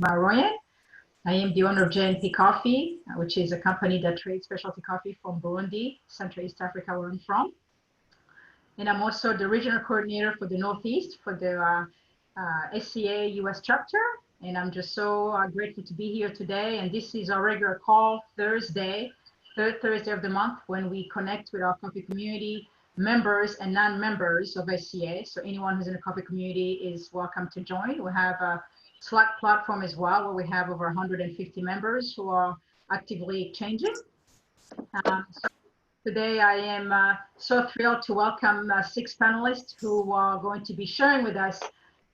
Niyonzima-Aroian. I am the owner of JNP Coffee, which is a company that trades specialty coffee from Burundi, Central East Africa, where I'm from. And I'm also the regional coordinator for the Northeast for the SCA US chapter. And I'm just so grateful to be here today. And this is our regular call Thursday, third Thursday of the month, when we connect with our coffee community members and non-members of SCA. So anyone who's in the coffee community is welcome to join. We have a Slack platform as well, where we have over 150 members who are actively exchanging. So today I am so thrilled to welcome 6 panelists who are going to be sharing with us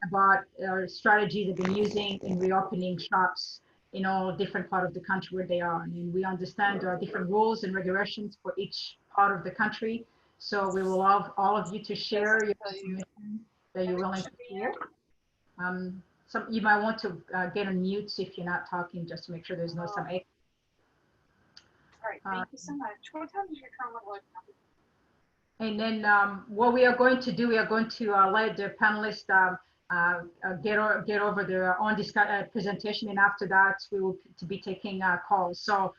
about strategies they've been using in reopening shops in all different parts of the country where they are. And we understand there are different rules and regulations for each part of the country. So we will love all of you to share your information that you're willing to share. You might want to get on mute if you're not talking, just to make sure there's no some echo. All right, thank you so much. What time is your current level of And then what we are going to do, we are going to let the panelists get over their own presentation, and after that we will be taking calls. So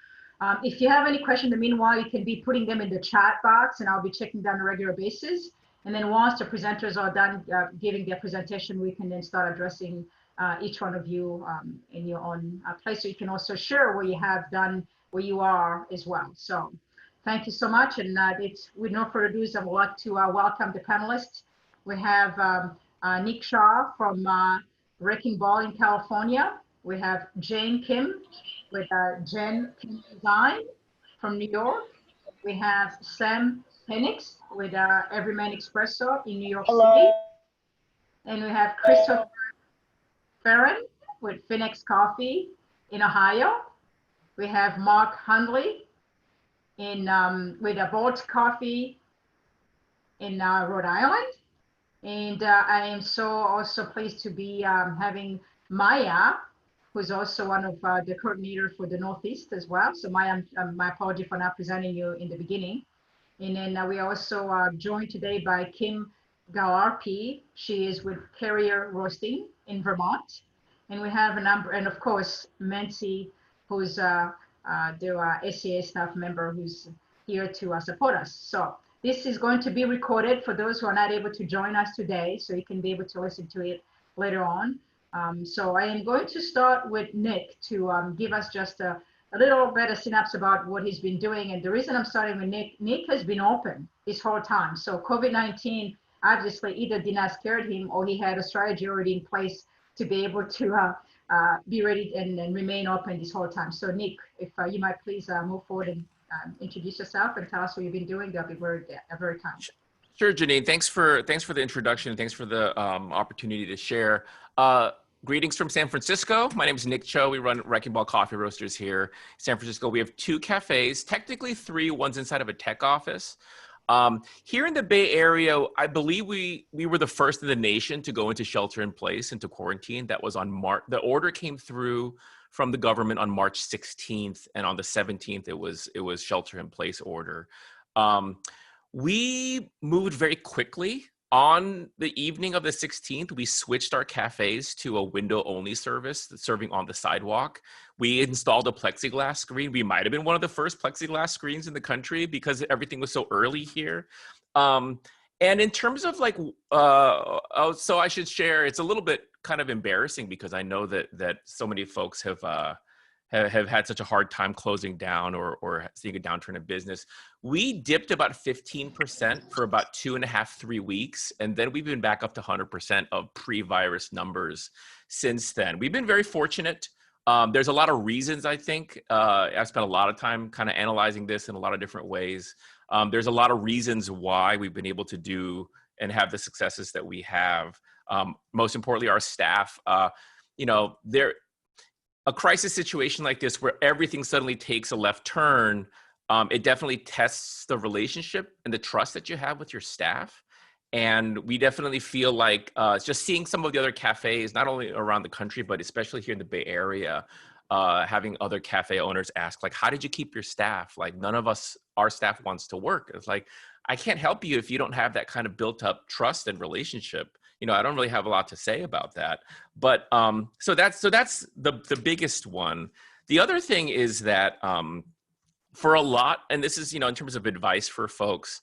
if you have any questions in the meanwhile, you can be putting them in the chat box, and I'll be checking them on a regular basis. And then once the presenters are done giving their presentation, we can then start addressing each one of you in your own place. So you can also share what you have done, where you are as well. So thank you so much. And with no further ado, I would like to welcome the panelists. We have Nick Shaw from Wrecking Ball in California. We have Jane Kim with Jen Kim Design from New York. We have Sam Penix with Everyman Espresso in New York City. And we have Christopher Feran with Penix Coffee in Ohio. We have Mark Hundley with a Bolt Coffee in Rhode Island. And I am also pleased to be having Maya, who's also one of the coordinator for the Northeast as well. So Maya, my apology for not presenting you in the beginning. And then we also joined today by Kim Galarpe. She is with Carrier Roasting in Vermont. And we have a number, and of course, Mancy, who's the SCA staff member who's here to support us. So this is going to be recorded for those who are not able to join us today, so you can be able to listen to it later on. So I am going to start with Nick to give us just a little bit of synopsis about what he's been doing. And the reason I'm starting with Nick has been open this whole time. So COVID-19 obviously either did not scare him, or he had a strategy already in place to be able to be ready and remain open this whole time. So Nick, if you might please move forward and introduce yourself and tell us what you've been doing, that'll be very kind. Sure, Jeanine. Thanks for the introduction. Thanks for the opportunity to share. Greetings from San Francisco. My name is Nick Cho. We run Wrecking Ball Coffee Roasters here in San Francisco. We have 2 cafes, technically 3. One's inside of a tech office. Here in the Bay Area, I believe we were the first in the nation to go into shelter in place, into quarantine. That was on March. The order came through from the government on March 16th, and on the 17th, it was shelter in place order. We moved very quickly. On the evening of the 16th, we switched our cafes to a window-only service, serving on the sidewalk. We installed a plexiglass screen. We might have been one of the first plexiglass screens in the country because everything was so early here. And in terms of so I should share, it's a little bit kind of embarrassing because I know that so many folks have had such a hard time closing down or seeing a downturn in business. We dipped about 15% for about 2.5, 3 weeks. And then we've been back up to 100% of pre-virus numbers since then. We've been very fortunate. There's a lot of reasons, I think. I've spent a lot of time kind of analyzing this in a lot of different ways. There's a lot of reasons why we've been able to do and have the successes that we have. Most importantly, our staff, a crisis situation like this where everything suddenly takes a left turn, it definitely tests the relationship and the trust that you have with your staff. And we definitely feel like just seeing some of the other cafes, not only around the country, but especially here in the Bay Area, having other cafe owners ask, like, how did you keep your staff? Like, none of our staff wants to work. It's like, I can't help you if you don't have that kind of built up trust and relationship. you know, I don't really have a lot to say about that. But so that's the biggest one. The other thing is that for a lot, and this is, you know, in terms of advice for folks,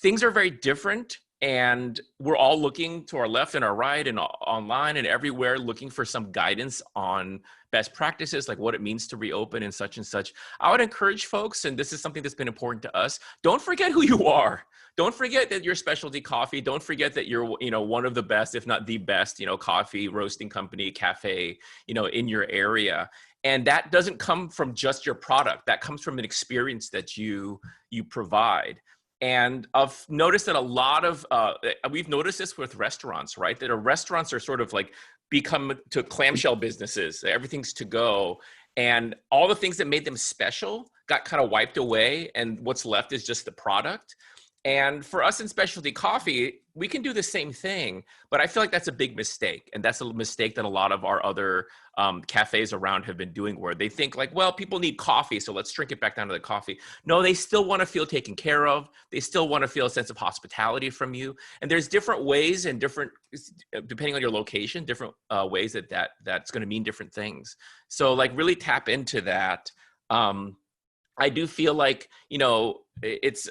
things are very different, and we're all looking to our left and our right and online and everywhere, looking for some guidance on best practices, like what it means to reopen and such and such. I would encourage folks, and this is something that's been important to us, don't forget who you are. Don't forget that you're specialty coffee. Don't forget that you're, you know, one of the best, if not the best, you know, coffee roasting company, cafe, you know, in your area. And that doesn't come from just your product. That comes from an experience that you provide. And I've noticed that a lot of, we've noticed this with restaurants, right? That restaurants are sort of like become to clamshell businesses. Everything's to go. And all the things that made them special got kind of wiped away. And what's left is just the product. And for us in specialty coffee, we can do the same thing, but I feel like that's a big mistake. And that's a mistake that a lot of our other cafes around have been doing, where they think like, well, people need coffee, so let's shrink it back down to the coffee. No, they still want to feel taken care of. They still want to feel a sense of hospitality from you. And there's different ways and different, depending on your location, different ways that's going to mean different things. So like really tap into that. I do feel like, you know, it's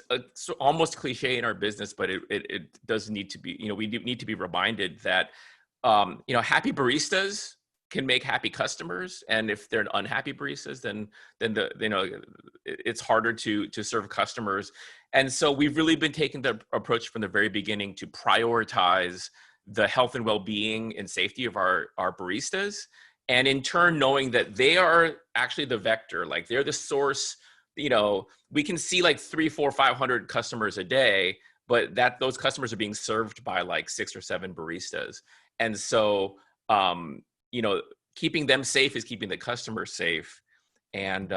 almost cliche in our business, but it does need to be, you know, we do need to be reminded that, you know, happy baristas can make happy customers. And if they're unhappy baristas, then you know, it's harder to serve customers. And so we've really been taking the approach from the very beginning to prioritize the health and well-being and safety of our baristas. And in turn, knowing that they are actually the vector, like they're the source. You know, we can see like 300, 400, 500 customers a day, but those customers are being served by like 6 or 7 baristas. And so, you know, keeping them safe is keeping the customer safe. And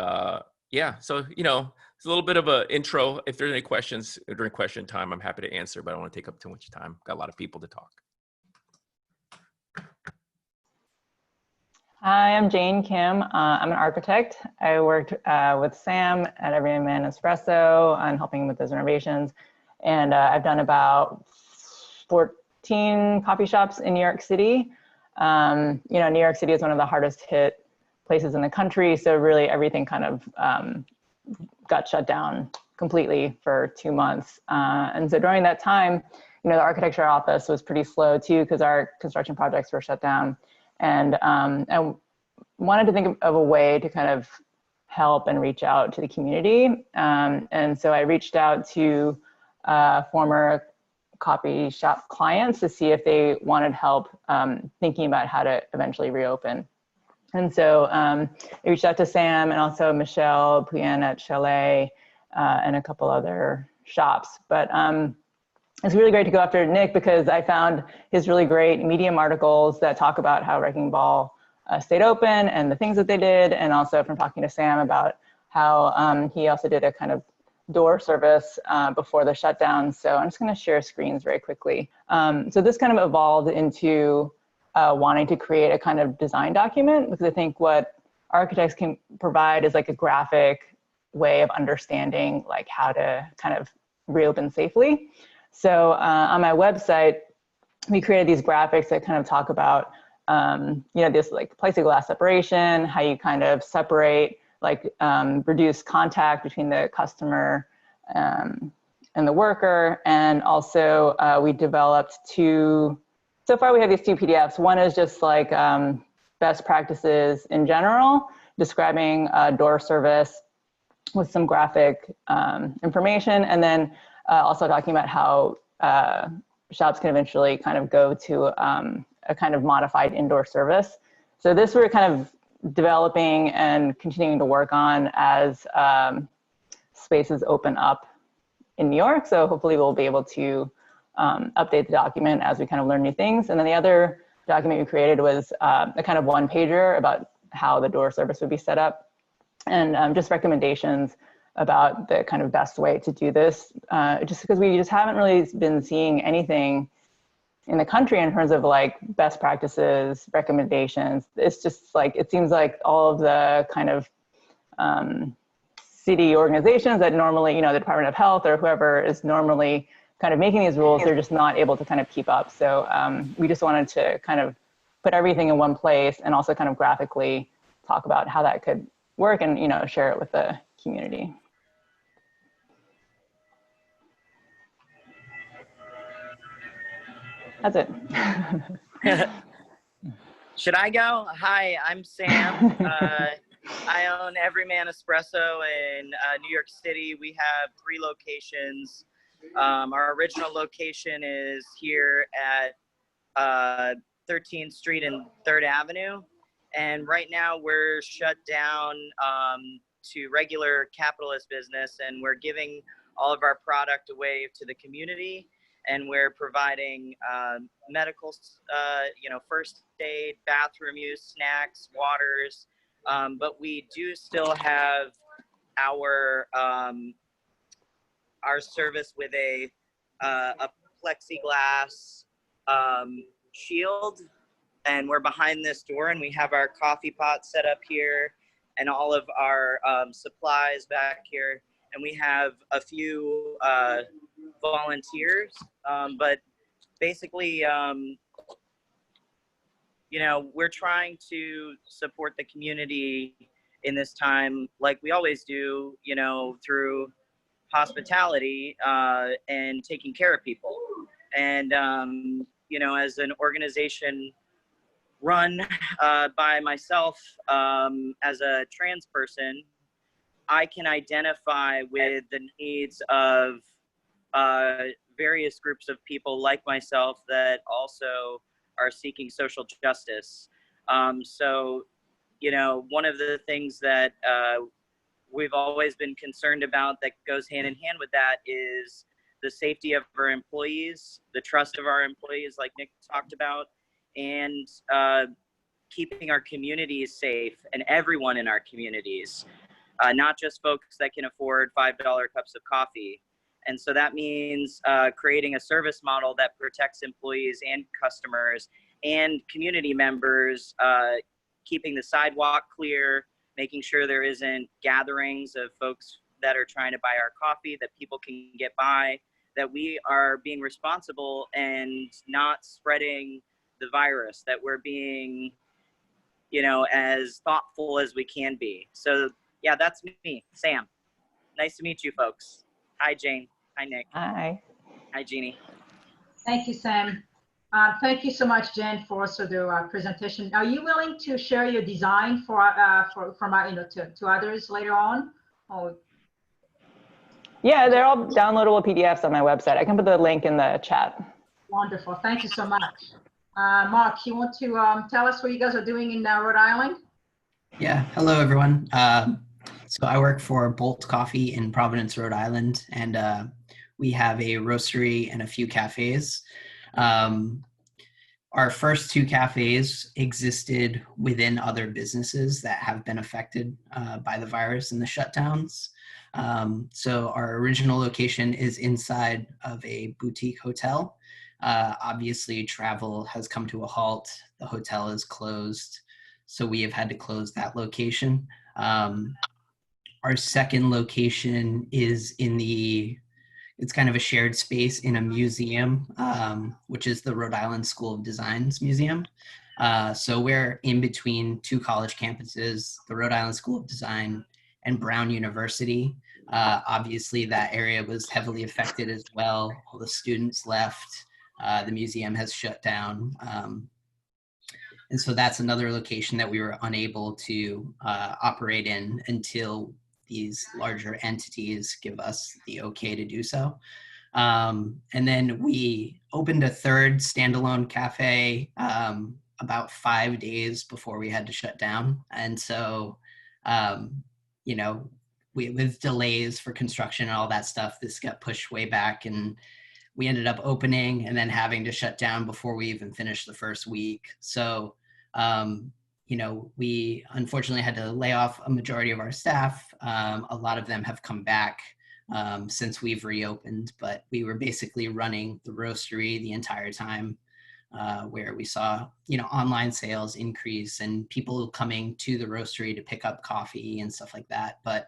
yeah, so, you know, it's a little bit of an intro. If there's any questions during question time, I'm happy to answer, but I don't want to take up too much time. Got a lot of people to talk. Hi, I'm Jane Kim. I'm an architect. I worked with Sam at Everyman Espresso on helping with those renovations. And I've done about 14 coffee shops in New York City. You know, New York City is one of the hardest hit places in the country. So really everything kind of got shut down completely for 2 months. And so during that time, you know, the architecture office was pretty slow too, because our construction projects were shut down. And I wanted to think of a way to kind of help and reach out to the community. And so I reached out to former coffee shop clients to see if they wanted help thinking about how to eventually reopen. And so I reached out to Sam and also Michelle Puyen at Chalet and a couple other shops. But it's really great to go after Nick because I found his really great Medium articles that talk about how Wrecking Ball stayed open and the things that they did. And also from talking to Sam about how he also did a kind of door service before the shutdown. So I'm just going to share screens very quickly. So this kind of evolved into wanting to create a kind of design document, because I think what architects can provide is like a graphic way of understanding like how to kind of reopen safely. So on my website, we created these graphics that kind of talk about, you know, this like plexiglass separation, how you kind of separate, like reduce contact between the customer and the worker. And also we developed so far we have these 2 PDFs. One is just like best practices in general, describing door service with some graphic information. And then also talking about how shops can eventually kind of go to a kind of modified indoor service. So this we're kind of developing and continuing to work on as spaces open up in New York. So hopefully we'll be able to update the document as we kind of learn new things. And then the other document we created was a kind of 1-pager about how the door service would be set up, and just recommendations about the kind of best way to do this, just because we just haven't really been seeing anything in the country in terms of like best practices, recommendations. It's just like, it seems like all of the kind of city organizations that normally, you know, the Department of Health or whoever is normally kind of making these rules, they're just not able to kind of keep up. So we just wanted to kind of put everything in one place and also kind of graphically talk about how that could work and, you know, share it with the community. That's it. Should I go? Hi, I'm Sam. I own Everyman Espresso in New York City. We have 3 locations. Our original location is here at 13th Street and 3rd Avenue. And right now we're shut down to regular capitalist business, and we're giving all of our product away to the community. And we're providing medical, you know, first aid, bathroom use, snacks, waters. But we do still have our service with a plexiglass shield, and we're behind this door, and we have our coffee pot set up here and all of our supplies back here. And we have a few volunteers, but basically, you know, we're trying to support the community in this time, like we always do, you know, through hospitality and taking care of people. And, you know, as an organization run by myself as a trans person, I can identify with the needs of various groups of people like myself that also are seeking social justice. So, you know, one of the things that we've always been concerned about that goes hand in hand with that is the safety of our employees, the trust of our employees, like Nick talked about, and keeping our communities safe and everyone in our communities, not just folks that can afford $5 cups of coffee. And so that means creating a service model that protects employees and customers and community members, keeping the sidewalk clear, making sure there isn't gatherings of folks that are trying to buy our coffee, that people can get by, that we are being responsible and not spreading the virus, that we're being, you know, as thoughtful as we can be. So yeah, that's me, Sam. Nice to meet you folks. Hi, Jane. Hi, Nick. Hi. Hi, Jeannie. Thank you, Sam. Thank you so much, Jen, for also the presentation. Are you willing to share your design from you know, to others later on? Or... Yeah, they're all downloadable PDFs on my website. I can put the link in the chat. Wonderful. Thank you so much. Mark, you want to tell us what you guys are doing in Rhode Island? Yeah. Hello, everyone. So I work for Bolt Coffee in Providence, Rhode Island, and we have a roastery and a few cafes. Our first 2 cafes existed within other businesses that have been affected by the virus and the shutdowns. So our original location is inside of a boutique hotel. Obviously, travel has come to a halt. The hotel is closed, so we have had to close that location. Our second location is in it's kind of a shared space in a museum, which is the Rhode Island School of Design's museum. So we're in between 2 college campuses, the Rhode Island School of Design and Brown University. Obviously, that area was heavily affected as well. All the students left. The museum has shut down. And so that's another location that we were unable to operate in until these larger entities give us the okay to do so. And then we opened a 3rd standalone cafe about 5 days before we had to shut down. And so, you know, with delays for construction and all that stuff, this got pushed way back, and we ended up opening and then having to shut down before we even finished the first week. So, you know, we unfortunately had to lay off a majority of our staff. A lot of them have come back since we've reopened, but we were basically running the roastery the entire time, where we saw, you know, online sales increase and people coming to the roastery to pick up coffee and stuff like that. But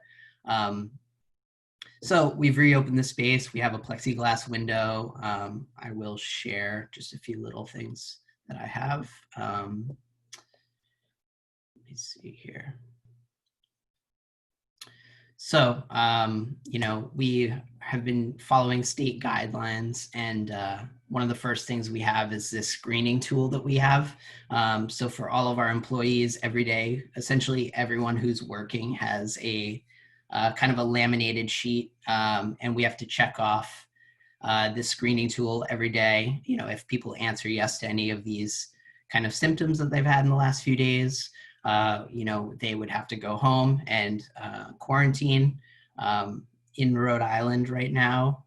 So we've reopened the space. We have a plexiglass window. I will share just a few little things that I have. Let me see here. So, you know, we have been following state guidelines, and one of the first things we have is this screening tool that we have. So for all of our employees every day, essentially everyone who's working has a kind of a laminated sheet, and we have to check off this screening tool every day. You know, if people answer yes to any of these kind of symptoms that they've had in the last few days, you know, they would have to go home and quarantine. In Rhode Island right now,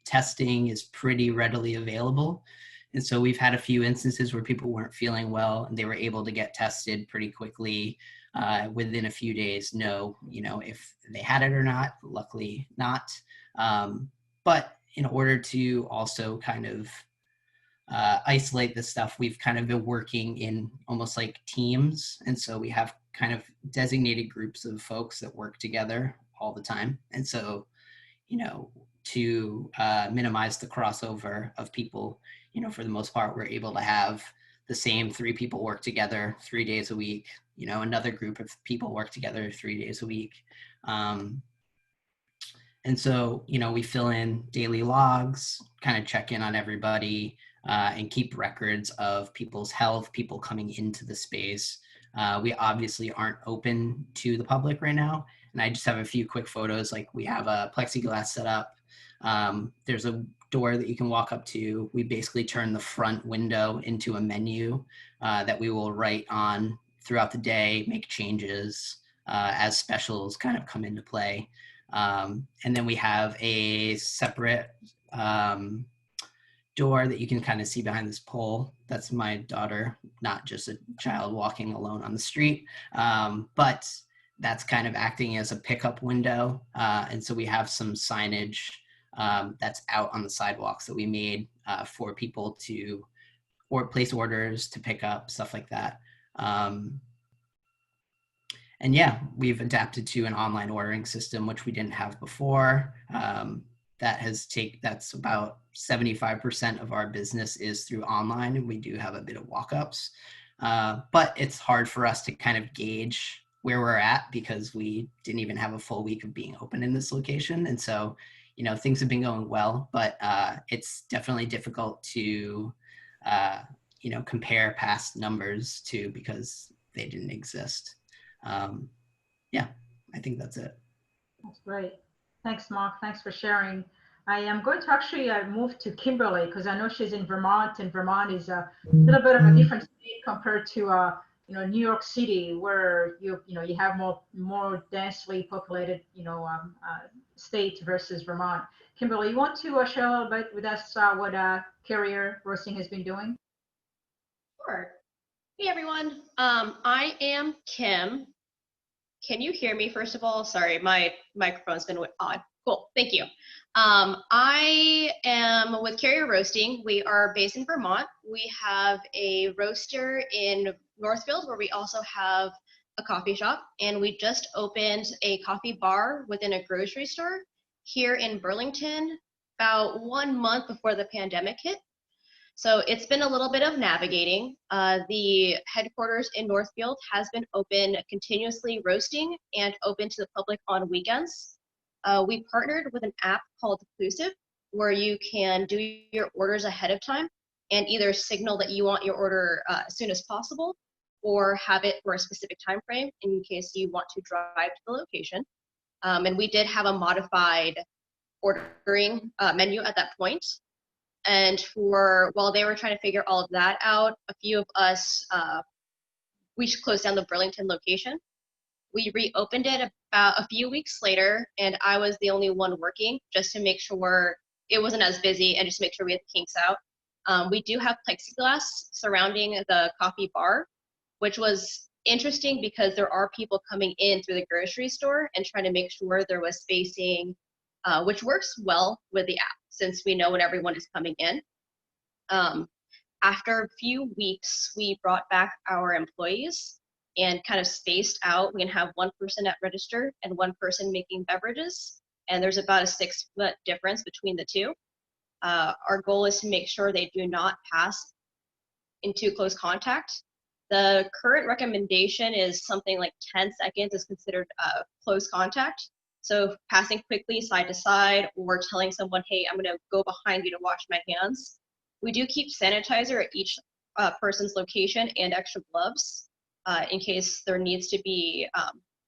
testing is pretty readily available. And so we've had a few instances where people weren't feeling well and they were able to get tested pretty quickly within a few days, know, you know, if they had it or not. Luckily not. But in order to also kind of isolate this stuff, we've kind of been working in almost like teams. And so we have kind of designated groups of folks that work together all the time. And so, you know, to minimize the crossover of people, you know, for the most part, we're able to have the same 3 people work together 3 days a week, you know, another group of people work together 3 days a week. And so, you know, we fill in daily logs, kind of check in on everybody, and keep records of people's health, people coming into the space. We obviously aren't open to the public right now. And I just have a few quick photos. Like we have a plexiglass set up. There's a door that you can walk up to. We basically turn the front window into a menu that we will write on throughout the day, make changes as specials kind of come into play. And then we have a separate door that you can kind of see behind this pole. That's my daughter, not just a child walking alone on the street, but that's kind of acting as a pickup window. And so we have some signage that's out on the sidewalks that we made for people to place orders, to pick up, stuff like that. And yeah, we've adapted to an online ordering system, which we didn't have before. That's about 75% of our business is through online, and we do have a bit of walk-ups. But it's hard for us to kind of gauge where we're at because we didn't even have a full week of being open in this location. And so, you know, things have been going well, but it's definitely difficult to, you know, compare past numbers to because they didn't exist. Yeah, I think that's it. That's great. Thanks, Mark. Thanks for sharing. I am going to actually move to Kimberley because I know she's in Vermont, and Vermont is a little bit of a different state compared to you know, New York City, where you have more densely populated, you know, state versus Vermont. Kimberley, you want to share a little bit with us what Carrier Roasting has been doing? Sure. Hey everyone, I am Kim. Can you hear me first of all? Sorry, my microphone's been odd. Cool, thank you. I am with Carrier Roasting. We are based in Vermont. We have a roaster in Northfield where we also have a coffee shop, and we just opened a coffee bar within a grocery store here in Burlington about 1 month before the pandemic hit. So it's been a little bit of navigating. The headquarters in Northfield has been open continuously roasting and open to the public on weekends. We partnered with an app called Inclusive where you can do your orders ahead of time and either signal that you want your order as soon as possible or have it for a specific time frame in case you want to drive to the location. And we did have a modified ordering menu at that point. And while they were trying to figure all of that out, a few of us, we closed down the Burlington location. We reopened it about a few weeks later, and I was the only one working just to make sure it wasn't as busy and just make sure we had the kinks out. We do have plexiglass surrounding the coffee bar, which was interesting because there are people coming in through the grocery store and trying to make sure there was spacing, which works well with the app since we know when everyone is coming in. After a few weeks, we brought back our employees and kind of spaced out. We can have one person at register and one person making beverages and there's about a 6-foot difference between the two. Our goal is to make sure they do not pass into close contact. The current recommendation is something like 10 seconds is considered close contact. So passing quickly side to side or telling someone, hey, I'm gonna go behind you to wash my hands. We do keep sanitizer at each person's location and extra gloves in case there needs to be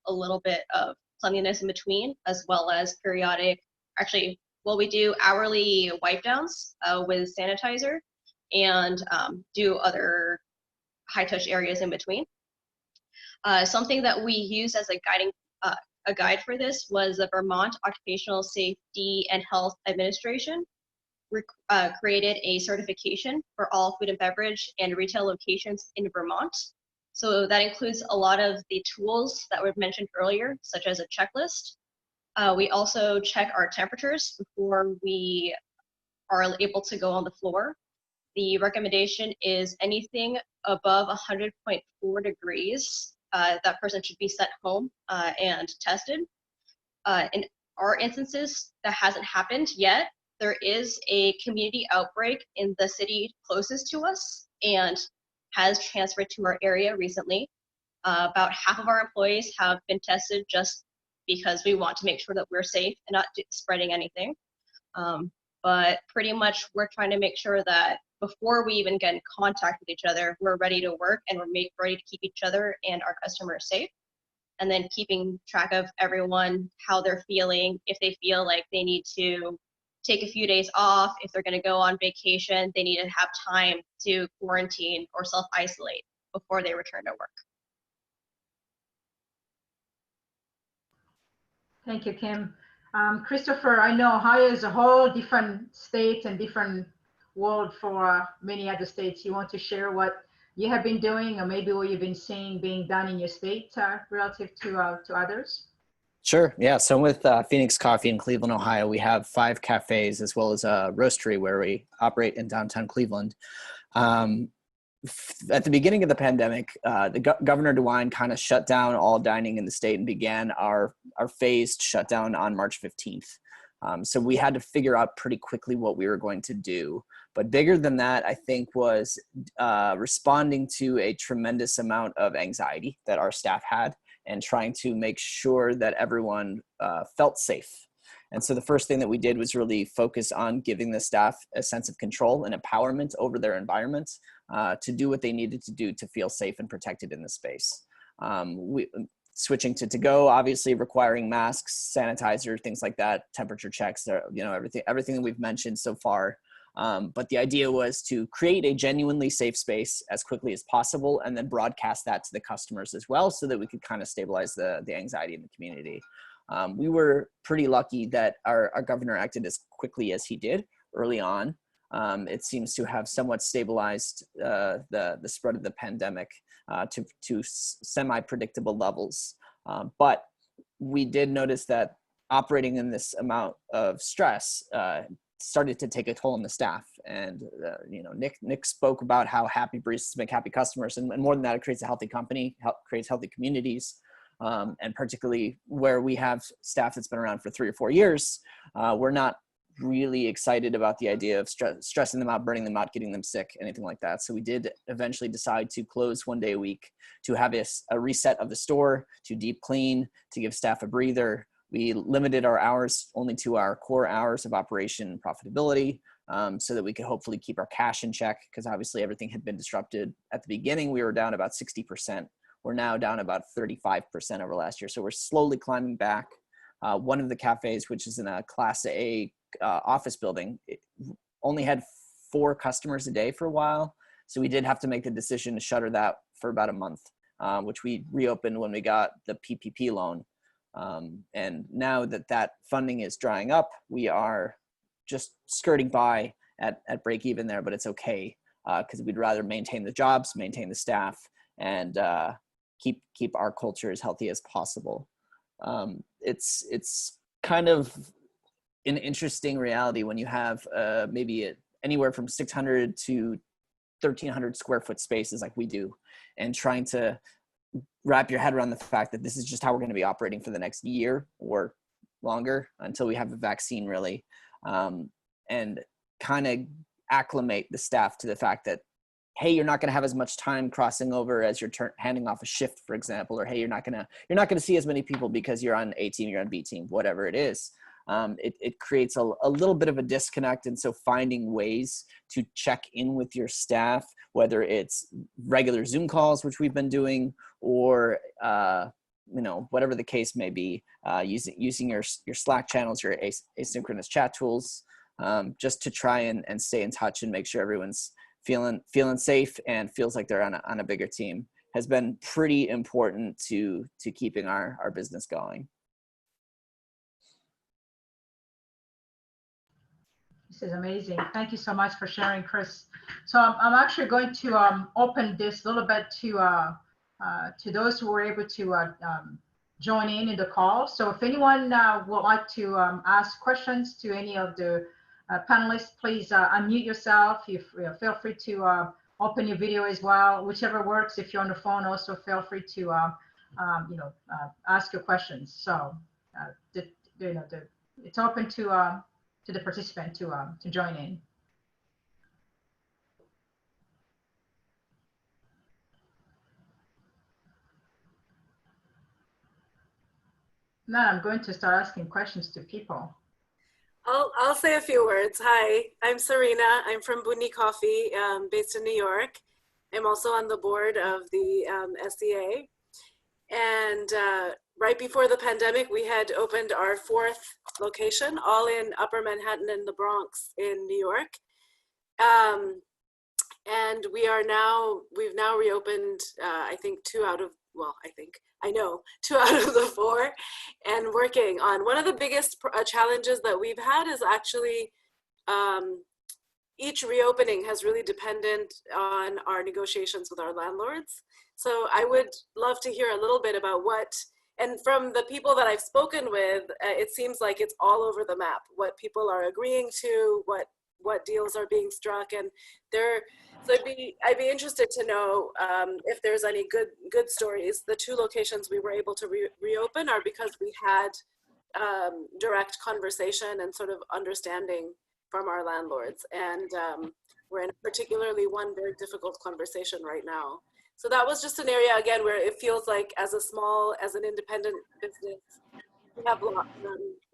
a little bit of cleanliness in between, as well as periodic, actually, well, we do hourly wipe downs with sanitizer and do other high touch areas in between. Something that we use as a guide for this was the Vermont Occupational Safety and Health Administration created a certification for all food and beverage and retail locations in Vermont. So that includes a lot of the tools that were mentioned earlier, such as a checklist. We also check our temperatures before we are able to go on the floor. The recommendation is anything above 100.4 degrees, that person should be sent home and tested. In our instances, that hasn't happened yet. There is a community outbreak in the city closest to us and has transferred to our area recently. About half of our employees have been tested just because we want to make sure that we're safe and not spreading anything. But pretty much we're trying to make sure that before we even get in contact with each other, we're ready to work and we're ready to keep each other and our customers safe. And then keeping track of everyone, how they're feeling, if they feel like they need to take a few days off, if they're going to go on vacation, they need to have time to quarantine or self-isolate before they return to work. Thank you, Kim. Christopher, I know Ohio is a whole different state and different world for many other states. You want to share what you have been doing or maybe what you've been seeing being done in your state relative to others? Sure. Yeah. So with Phoenix Coffee in Cleveland, Ohio, we have 5 cafes as well as a roastery where we operate in downtown Cleveland. At the beginning of the pandemic, Governor DeWine kind of shut down all dining in the state and began our phased shutdown on March 15th. So we had to figure out pretty quickly what we were going to do. But bigger than that, I think, was responding to a tremendous amount of anxiety that our staff had and trying to make sure that everyone felt safe. And so the first thing that we did was really focus on giving the staff a sense of control and empowerment over their environment to do what they needed to do to feel safe and protected in the space. Switching to go, obviously requiring masks, sanitizer, things like that, temperature checks, everything that we've mentioned so far. But the idea was to create a genuinely safe space as quickly as possible and then broadcast that to the customers as well so that we could kind of stabilize the anxiety in the community. We were pretty lucky that our governor acted as quickly as he did early on. It seems to have somewhat stabilized the spread of the pandemic to semi-predictable levels. But we did notice that operating in this amount of stress started to take a toll on the staff. And Nick spoke about how happy baristas make happy customers, and more than that, it creates a healthy company, creates healthy communities. And particularly where we have staff that's been around for 3 or 4 years, we're not really excited about the idea of stressing them out, burning them out, getting them sick, anything like that. So we did eventually decide to close 1 day a week, to have a reset of the store, to deep clean, to give staff a breather. We limited our hours only to our core hours of operation and profitability, so that we could hopefully keep our cash in check, because obviously everything had been disrupted. At the beginning, we were down about 60%. We're now down about 35% over last year. So we're slowly climbing back. One of the cafes, which is in a Class A office building, it only had 4 customers a day for a while. So we did have to make the decision to shutter that for about a month, which we reopened when we got the PPP loan. And now that funding is drying up, we are just skirting by at break even there, but it's okay, because we'd rather maintain the jobs, maintain the staff, and keep our culture as healthy as possible. It's kind of an interesting reality when you have maybe anywhere from 600 to 1,300 square foot spaces like we do, and trying to wrap your head around the fact that this is just how we're going to be operating for the next year or longer until we have a vaccine, really, and kind of acclimate the staff to the fact that, hey, you're not going to have as much time crossing over as you're handing off a shift, for example, or hey, you're not going to see as many people because you're on A team, you're on B team, whatever it is. It creates a little bit of a disconnect. And so finding ways to check in with your staff, whether it's regular Zoom calls, which we've been doing, or whatever the case may be, using your Slack channels, your asynchronous chat tools, just to try and stay in touch and make sure everyone's feeling safe and feels like they're on a bigger team, has been pretty important to keeping our business going. This is amazing. Thank you so much for sharing, Chris. So I'm actually going to open this a little bit to those who were able to join in the call. So if anyone would like to ask questions to any of the panelists, please unmute yourself. You feel free to open your video as well, whichever works. If you're on the phone, also feel free to ask your questions. So it's open to the participant to join in. Now I'm going to start asking questions to people. I'll say a few words. Hi, I'm Serena. I'm from Bunny Coffee, based in New York. I'm also on the board of the SCA. And right before the pandemic, we had opened our 4th location, all in Upper Manhattan and the Bronx in New York. And we've now reopened, I think 2 out of the 4, and working on. One of the biggest challenges that we've had is actually each reopening has really depended on our negotiations with our landlords. So I would love to hear a little bit about and from the people that I've spoken with, it seems like it's all over the map, what people are agreeing to, what deals are being struck, and so I'd be interested to know if there's any good stories. The 2 locations we were able to reopen are because we had direct conversation and sort of understanding from our landlords, and we're in particularly one very difficult conversation right now. So that was just an area, again, where it feels like as an independent business, we have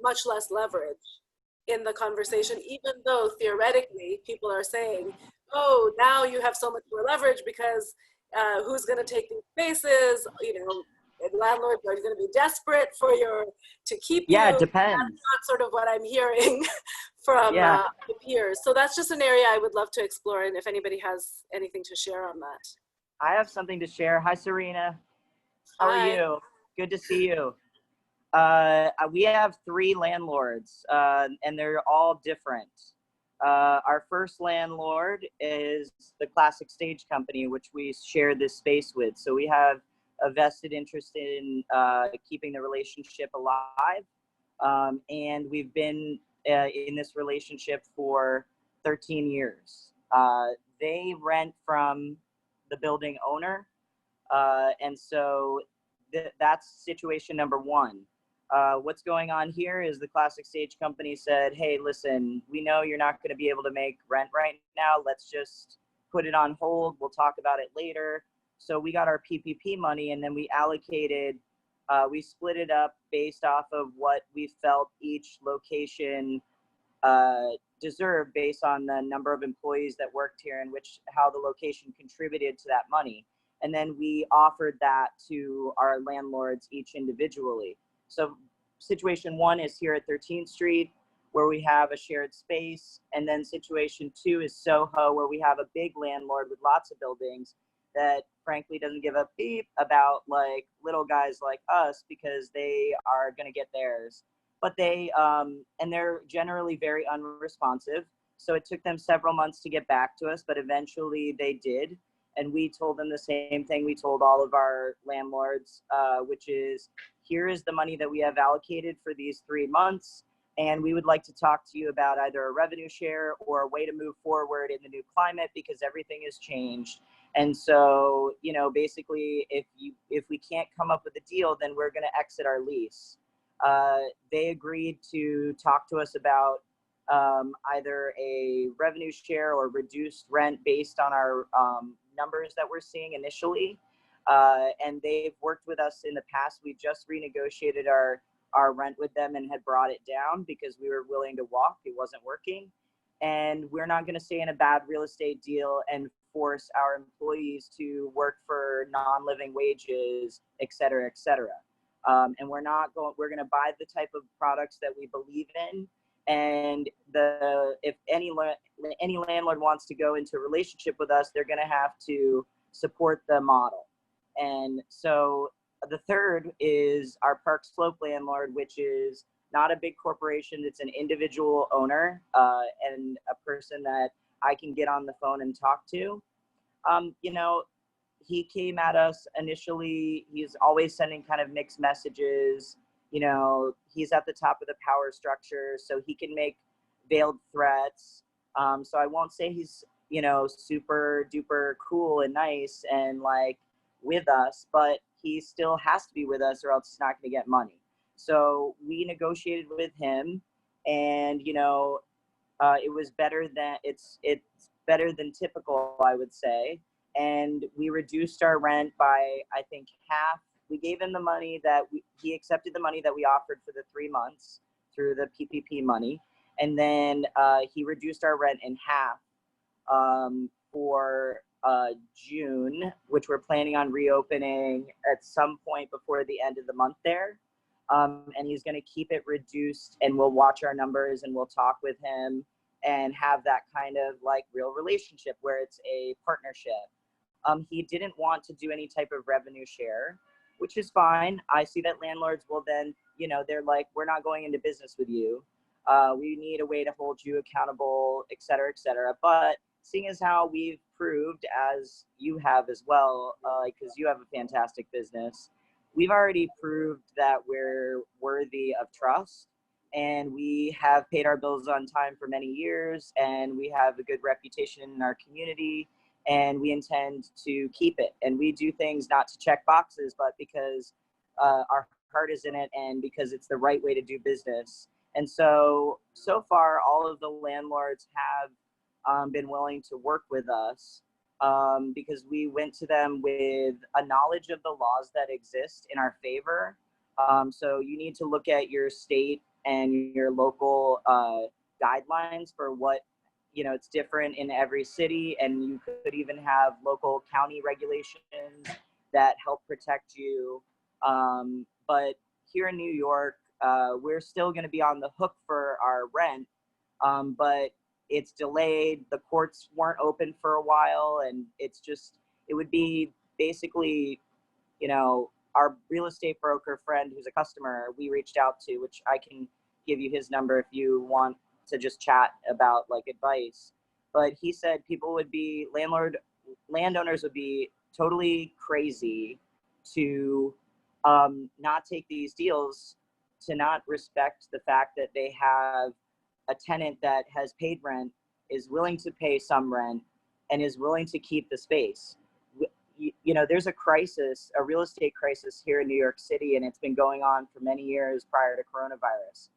much less leverage in the conversation, even though theoretically people are saying, oh, now you have so much more leverage because who's going to take these spaces? Landlords are going to be desperate to keep you. Yeah, it depends. That's not sort of what I'm hearing from the peers. So that's just an area I would love to explore, and if anybody has anything to share on that. I have something to share. Hi, Serena. How are you? Good to see you. We have 3 landlords, and they're all different. Our first landlord is the Classic Stage Company, which we share this space with. So we have a vested interest in keeping the relationship alive. And we've been in this relationship for 13 years. They rent from the building owner. And so that's situation number 1. What's going on here is the Classic Stage Company said, hey, listen, we know you're not going to be able to make rent right now. Let's just put it on hold. We'll talk about it later. So we got our PPP money, and then we allocated, we split it up based off of what we felt each location deserved based on the number of employees that worked here and how the location contributed to that money. And then we offered that to our landlords each individually. So situation 1 is here at 13th Street, where we have a shared space. And then situation 2 is Soho, where we have a big landlord with lots of buildings that frankly doesn't give a beep about like little guys like us, because they are going to get theirs. But and they're generally very unresponsive. So it took them several months to get back to us, but eventually they did. And we told them the same thing we told all of our landlords, which is, here is the money that we have allocated for these 3 months. And we would like to talk to you about either a revenue share or a way to move forward in the new climate, because everything has changed. And so, basically, if we can't come up with a deal, then we're going to exit our lease. they agreed to talk to us about either a revenue share or reduced rent based on our numbers that we're seeing initially. And they've worked with us in the past. We just renegotiated our rent with them and had brought it down because we were willing to walk. It wasn't working. And we're not going to stay in a bad real estate deal and force our employees to work for non-living wages, et cetera, et cetera. And we're going to buy the type of products that we believe in. And if any landlord wants to go into a relationship with us, they're going to have to support the model. And so the third is our Park Slope landlord, which is not a big corporation. It's an individual owner and a person that I can get on the phone and talk to. You know, he came at us initially. He's always sending kind of mixed messages. You know, he's at the top of the power structure, so he can make veiled threats. So I won't say he's, you know, super duper cool and nice and like with us, but he still has to be with us or else he's not going to get money. So we negotiated with him, and you know, it was better than it's better than typical, I would say. And we reduced our rent by, I think, half. We gave him the money that he accepted the money that we offered for the 3 months through the PPP money. And then he reduced our rent in half for June, which we're planning on reopening at some point before the end of the month there. And he's going to keep it reduced, and we'll watch our numbers and we'll talk with him and have that kind of like real relationship where it's a partnership. He didn't want to do any type of revenue share, which is fine. I see that landlords will then, you know, they're like, we're not going into business with you. We need a way to hold you accountable, et cetera, et cetera. But seeing as how we've proved, as you have as well, because you have a fantastic business, we've already proved that we're worthy of trust, and we have paid our bills on time for many years, and we have a good reputation in our community, and we intend to keep it. And we do things not to check boxes, but because our heart is in it and because it's the right way to do business. And so far, all of the landlords have been willing to work with us because we went to them with a knowledge of the laws that exist in our favor. So you need to look at your state and your local guidelines for what, you know, it's different in every city, and you could even have local county regulations that help protect you. But here in New York, we're still going to be on the hook for our rent, but it's delayed. The courts weren't open for a while, and it's just, it would be basically, you know, our real estate broker friend who's a customer we reached out to, which I can give you his number if you want to just chat about like advice. But he said people would be, landowners would be totally crazy to not take these deals, to not respect the fact that they have a tenant that has paid rent, is willing to pay some rent, and is willing to keep the space. You know, there's a crisis, a real estate crisis here in New York City, and it's been going on for many years prior to coronavirus.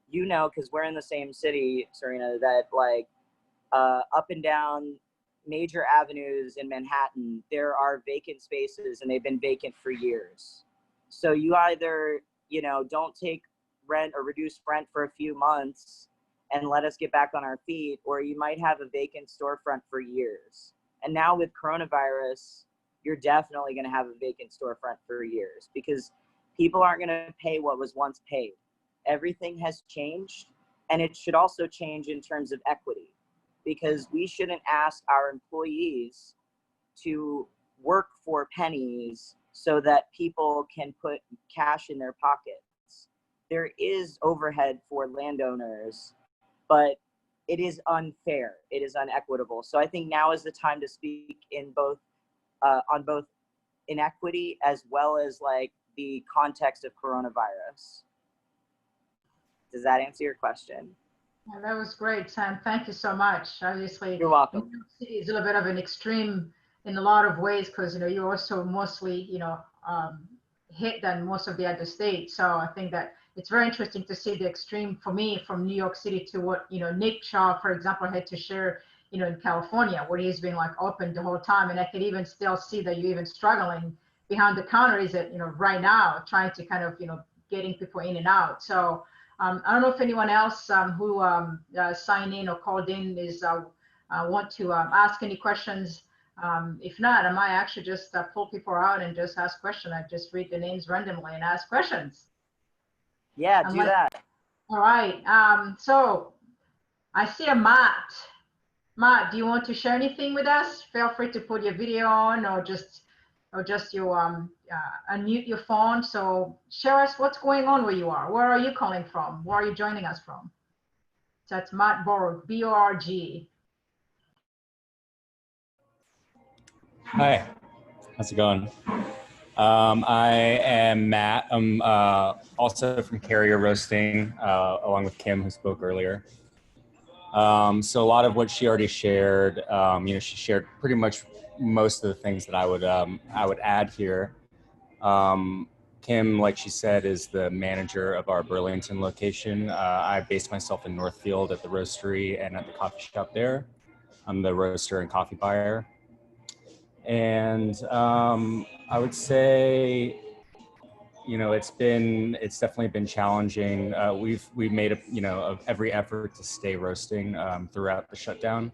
You know, because we're in the same city, Serena, that like up and down major avenues in Manhattan, there are vacant spaces, and they've been vacant for years. So you either, you know, don't take rent or reduce rent for a few months and let us get back on our feet, or you might have a vacant storefront for years. And now with coronavirus, you're definitely going to have a vacant storefront for years because people aren't going to pay what was once paid. Everything has changed, and it should also change in terms of equity, because we shouldn't ask our employees to work for pennies so that people can put cash in their pockets. There is overhead for landowners, but it is unfair. It is unequitable. So I think now is the time to speak in both, on both inequity as well as like the context of coronavirus. Does that answer your question? Yeah, that was great, Sam. Thank you so much. Obviously, You're welcome. New York City is a little bit of an extreme in a lot of ways because, you know, you're also mostly, you know, hit than most of the other states. So I think that it's very interesting to see the extreme for me from New York City to what, Nick Shaw, for example, had to share, in California, where he's been like open the whole time. And I could even still see that you're even struggling behind the counter is that, right now trying to kind of, getting people in and out. So I don't know if anyone else who signed in or called in is want to ask any questions. If not, I might actually just pull people out and just ask questions. I just read the names randomly and ask questions. Yeah, do that. All right. So I see a Matt. Matt, do you want to share anything with us? Feel free to put your video on or just your unmute your phone. So share us what's going on where you are. Where are you calling from? Where are you joining us from? So that's Matt Borg, B-O-R-G. Hi, how's it going? I am Matt. I'm also from Carrier Roasting, along with Kim, who spoke earlier. So a lot of what she already shared, she shared pretty much most of the things that I would add here. Kim, like she said, is the manager of our Burlington location. I based myself in Northfield at the roastery and at the coffee shop there. I'm the roaster and coffee buyer. And I would say, it's definitely been challenging. We've made every effort to stay roasting throughout the shutdown.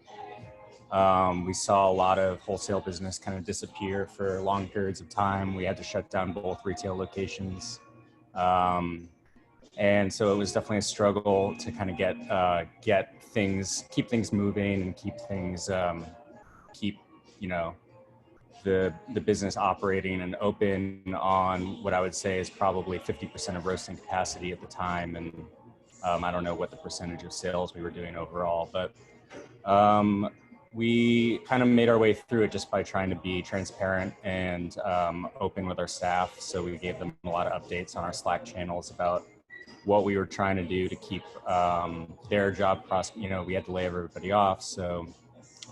We saw a lot of wholesale business kind of disappear for long periods of time. We had to shut down both retail locations. And so it was definitely a struggle to kind of keep things moving and keep the business operating and open on what I would say is probably 50% of roasting capacity at the time. And I don't know what the percentage of sales we were doing overall, but we kind of made our way through it just by trying to be transparent and open with our staff. So we gave them a lot of updates on our Slack channels about what we were trying to do to keep their job we had to lay everybody off. So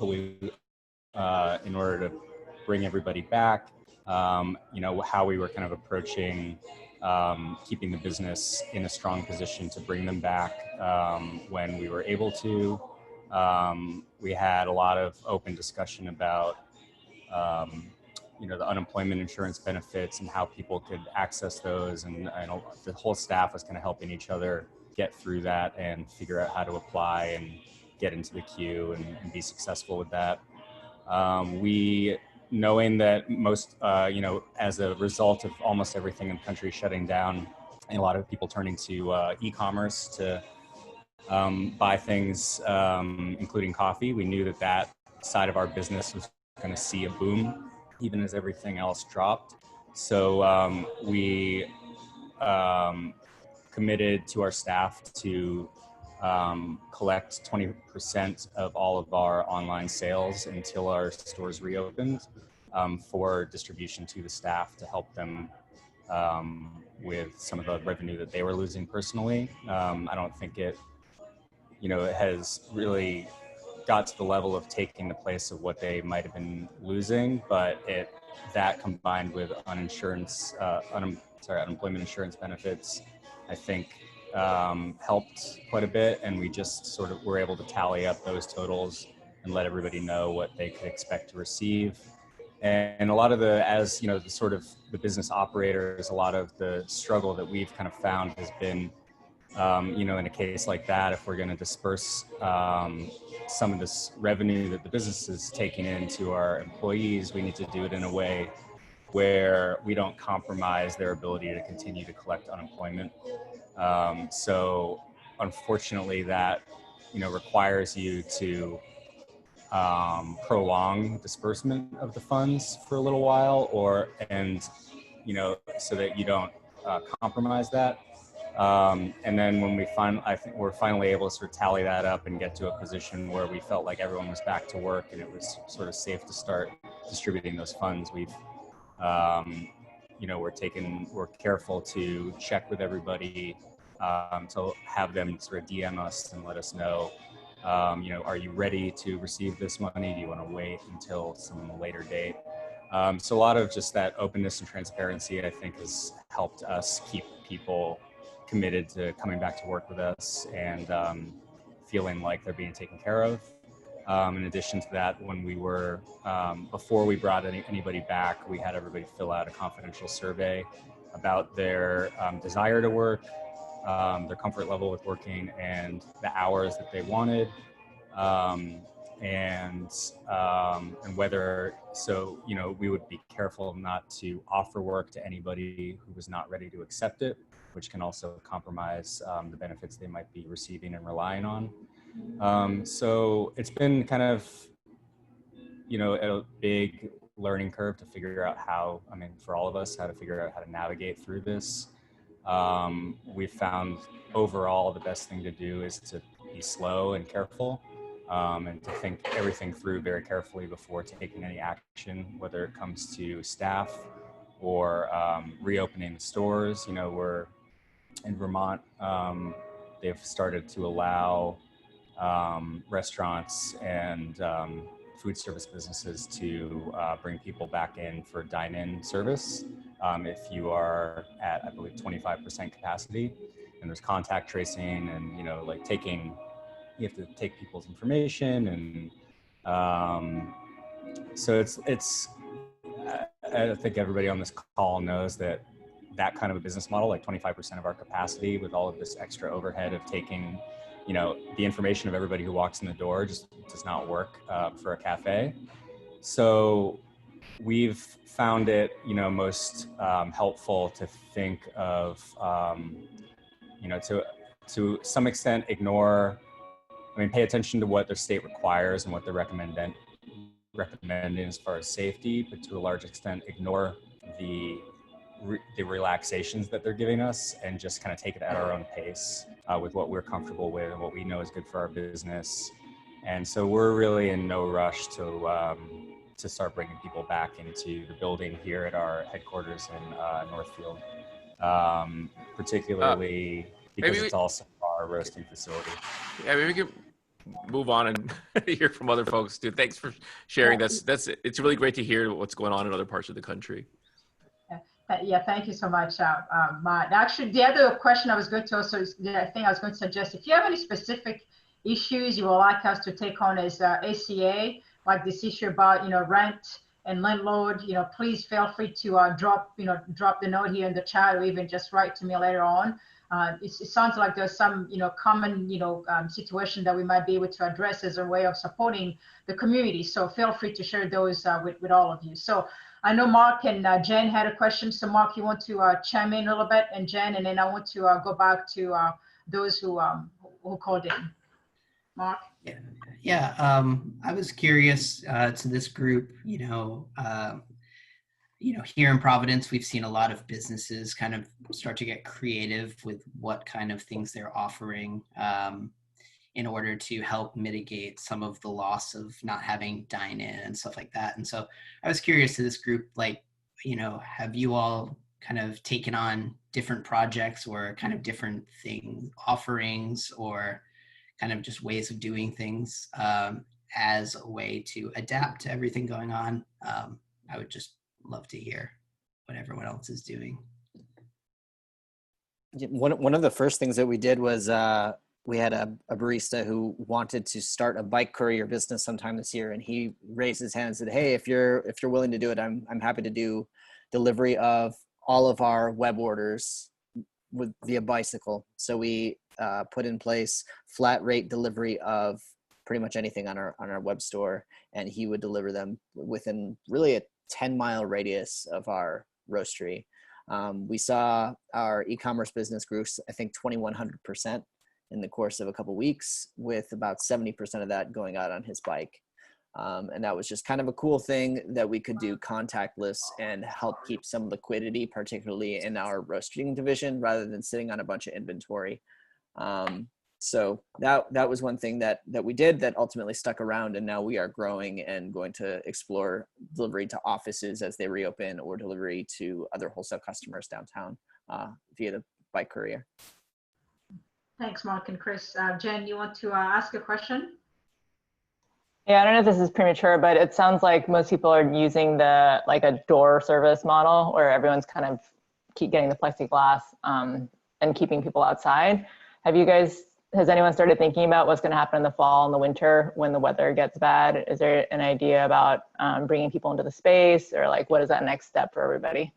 in order to bring everybody back, how we were kind of approaching keeping the business in a strong position to bring them back when we were able to. We had a lot of open discussion about, the unemployment insurance benefits and how people could access those. And the whole staff was kind of helping each other get through that and figure out how to apply and get into the queue and be successful with that. Knowing that most, as a result of almost everything in the country shutting down and a lot of people turning to e-commerce to buy things, including coffee, we knew that side of our business was going to see a boom, even as everything else dropped. So we committed to our staff to collect 20% of all of our online sales until our stores reopened for distribution to the staff to help them with some of the revenue that they were losing personally. I don't think it has really got to the level of taking the place of what they might have been losing, but that combined with unemployment insurance benefits, I think helped quite a bit. And we just sort of were able to tally up those totals and let everybody know what they could expect to receive. And a lot of the business operators, a lot of the struggle that we've kind of found has been, in a case like that, if we're going to disperse some of this revenue that the business is taking into our employees, we need to do it in a way where we don't compromise their ability to continue to collect unemployment. So unfortunately that, requires you to prolong disbursement of the funds for a little while so that you don't compromise that. And then when I think we're finally able to sort of tally that up and get to a position where we felt like everyone was back to work and it was sort of safe to start distributing those funds. We're careful to check with everybody, to have them sort of DM us and let us know, are you ready to receive this money? Do you want to wait until some later date? So a lot of just that openness and transparency, I think, has helped us keep people committed to coming back to work with us and feeling like they're being taken care of. In addition to that, when we were, before we brought anybody back, we had everybody fill out a confidential survey about their desire to work, their comfort level with working, and the hours that they wanted. And whether, so, you know, we would be careful not to offer work to anybody who was not ready to accept it, which can also compromise the benefits they might be receiving and relying on. So it's been kind of, you know, a big learning curve to figure out how, I mean, for all of us, how to figure out how to navigate through this. We've found overall the best thing to do is to be slow and careful, and to think everything through very carefully before taking any action, whether it comes to staff or reopening the stores. You know, we're in Vermont, they've started to allow restaurants and food service businesses to bring people back in for dine-in service if you are at, I believe, 25% capacity. And there's contact tracing and, you know, like you have to take people's information. And so it's I think everybody on this call knows that kind of a business model, like 25% of our capacity with all of this extra overhead of taking, you know, the information of everybody who walks in the door just does not work for a cafe. So we've found it, you know, most helpful to think of, you know, to some extent pay attention to what the state requires and what they're recommending as far as safety, but to a large extent ignore the relaxations that they're giving us and just kind of take it at our own pace with what we're comfortable with and what we know is good for our business. And so we're really in no rush to start bringing people back into the building here at our headquarters in Northfield, particularly because it's also our roasting facility. Yeah, maybe we can move on and hear from other folks too. Thanks for sharing. It's really great to hear what's going on in other parts of the country. Yeah, thank you so much, Matt. Actually, the other question I was going to also, I think I was going to suggest, if you have any specific issues you would like us to take on as SCA, like this issue about, you know, rent and landlord, you know, please feel free to drop the note here in the chat, or even just write to me later on. It sounds like there's some, you know, common, you know, situation that we might be able to address as a way of supporting the community. So feel free to share those with all of you. So I know Mark and Jen had a question. So Mark, you want to chime in a little bit, and Jen, and then I want to go back to those who called in. Mark? Yeah. I was curious to this group, here in Providence, we've seen a lot of businesses kind of start to get creative with what kind of things they're offering in order to help mitigate some of the loss of not having dine-in and stuff like that. And so I was curious to this group, like, have you all kind of taken on different projects or kind of different offerings, or kind of just ways of doing things as a way to adapt to everything going on? I would just love to hear what everyone else is doing. One of the first things that we did was we had a barista who wanted to start a bike courier business sometime this year, and he raised his hand and said, "Hey, if you're willing to do it, I'm happy to do delivery of all of our web orders via bicycle." So we put in place flat rate delivery of pretty much anything on our web store, and he would deliver them within really a 10-mile radius of our roastery. We saw our e-commerce business grew, I think, 2,100% in the course of a couple of weeks, with about 70% of that going out on his bike. And that was just kind of a cool thing that we could do contactless and help keep some liquidity, particularly in our roasting division, rather than sitting on a bunch of inventory. So that was one thing that we did that ultimately stuck around, and now we are growing and going to explore delivery to offices as they reopen, or delivery to other wholesale customers downtown via the bike courier. Thanks, Mark and Chris. Jen, you want to ask a question? Yeah, I don't know if this is premature, but it sounds like most people are using like a door service model where everyone's kind of keep getting the plexiglass and keeping people outside. Has anyone started thinking about what's going to happen in the fall and the winter when the weather gets bad? Is there an idea about bringing people into the space, or like what is that next step for everybody?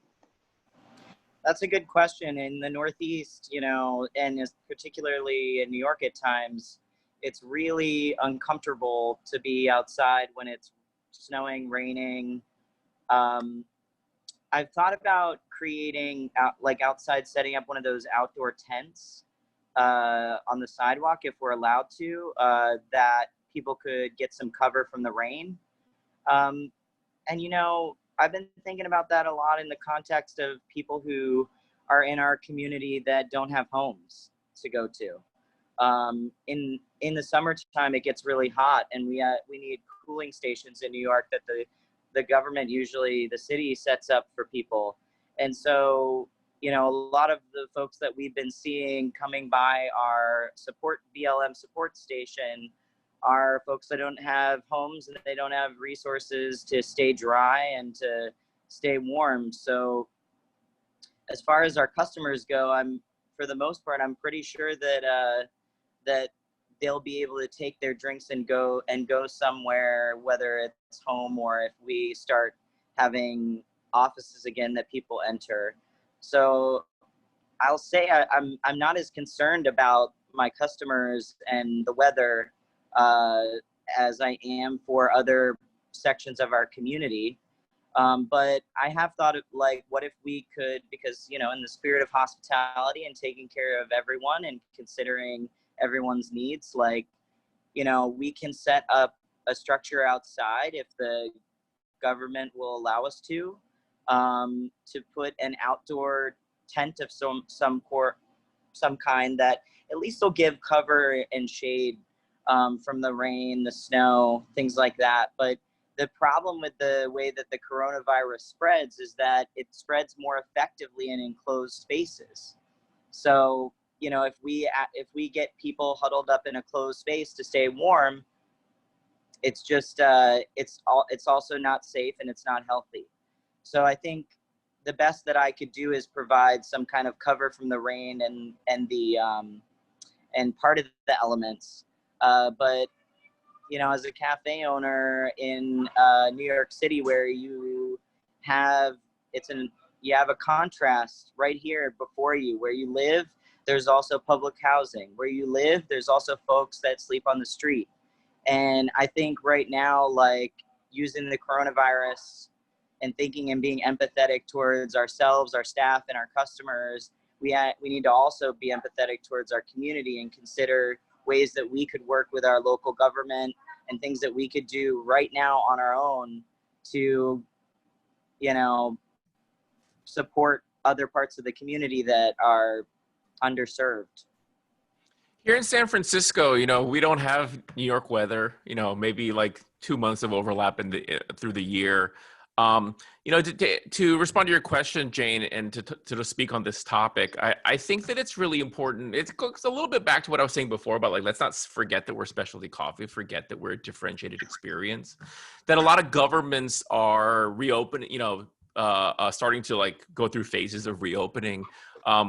That's a good question. In the Northeast, and particularly in New York at times, it's really uncomfortable to be outside when it's snowing, raining. I've thought about creating outside, setting up one of those outdoor tents on the sidewalk if we're allowed to, that people could get some cover from the rain. And I've been thinking about that a lot in the context of people who are in our community that don't have homes to go to. In the summertime, it gets really hot, and we need cooling stations in New York that the government, usually the city, sets up for people. And so, a lot of the folks that we've been seeing coming by our BLM support station are folks that don't have homes and they don't have resources to stay dry and to stay warm. So as far as our customers go, for the most part, I'm pretty sure that they'll be able to take their drinks and go somewhere, whether it's home or if we start having offices again that people enter. So I'll say I'm not as concerned about my customers and the weather as I am for other sections of our community. But I have thought of what if we could, because, in the spirit of hospitality and taking care of everyone and considering everyone's needs, we can set up a structure outside if the government will allow us to put an outdoor tent of some kind that at least will give cover and shade from the rain, the snow, things like that. But the problem with the way that the coronavirus spreads is that it spreads more effectively in enclosed spaces. So, if we get people huddled up in a closed space to stay warm, it's just it's also not safe and it's not healthy. So I think the best that I could do is provide some kind of cover from the rain and part of the elements. But as a cafe owner in New York City, where you have a contrast right here before you. Where you live, there's also public housing. Where you live, there's also folks that sleep on the street. And I think right now, using the coronavirus and thinking and being empathetic towards ourselves, our staff, and our customers, we need to also be empathetic towards our community and consider ways that we could work with our local government and things that we could do right now on our own to, support other parts of the community that are underserved. Here in San Francisco, we don't have New York weather, maybe 2 months of overlap through the year. To respond to your question, Jane, and to speak on this topic, I think that it's really important. It goes a little bit back to what I was saying before about let's not forget that we're specialty coffee, forget that we're a differentiated experience, that a lot of governments are reopening, starting to go through phases of reopening.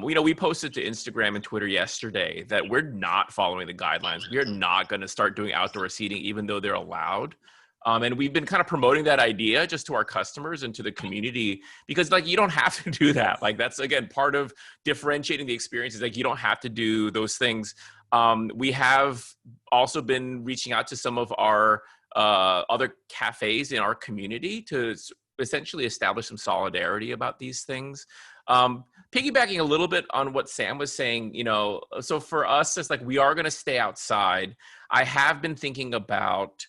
We posted to Instagram and Twitter yesterday that we're not following the guidelines. We are not going to start doing outdoor seating, even though they're allowed. And we've been kind of promoting that idea just to our customers and to the community, because you don't have to do that. That's, again, part of differentiating the experience is you don't have to do those things. We have also been reaching out to some of our other cafes in our community to essentially establish some solidarity about these things. Piggybacking a little bit on what Sam was saying, so for us, it's we are going to stay outside. I have been thinking about